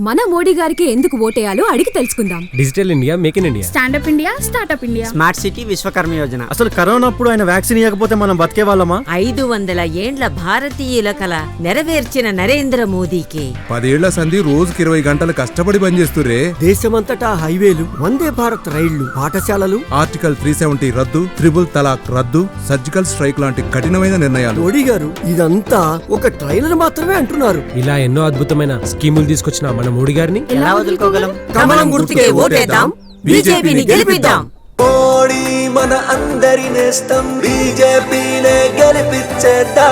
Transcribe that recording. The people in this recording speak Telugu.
మన మోడీ గారికి ఎందుకు ఓటేయాలో అడిగి తెలుసుకుందాం. Digital India, make in India, stand up India, startup India, smart city, Vishwakarma Yojana. అసలు కరోనా అప్పుడు ఆయన వ్యాక్సిన్ ఇవ్వకపోతే మనం బతికే వాళ్ళమా? 500 ఏండ్ల భారతీయుల కల నెరవేర్చిన నరేంద్ర మోదీకి 10 ఏళ్ల సంధి రోజుకి 20 గంటలు కష్టపడి పనిచేస్తురే. దేశమంతటా హైవేలు, వందే భారత్ రైళ్లు, పాఠశాలలు. ఆర్టికల్ 370 రద్దు, ట్రిపుల్ తలాక్ రద్దు, సర్జికల్ స్ట్రైక్ లాంటి కఠినమైన నిర్ణయాలు. మోడీ గారు ఇదంతా ఒక ట్రైలర్ మాత్రమే అంటున్నారు. ఇలా ఎన్నో అద్భుతమైన స్కీములు తీసుకొచ్చిన మన మోడీ గారిని ఎలా వదులుకోగలం? కమలం గుర్తుకే ఓటేద్దాం, బీజేపీని గెలిపిద్దాం. మోడీ మన అందరి నేస్తం, బీజేపీనే గెలిపించేద్దాం.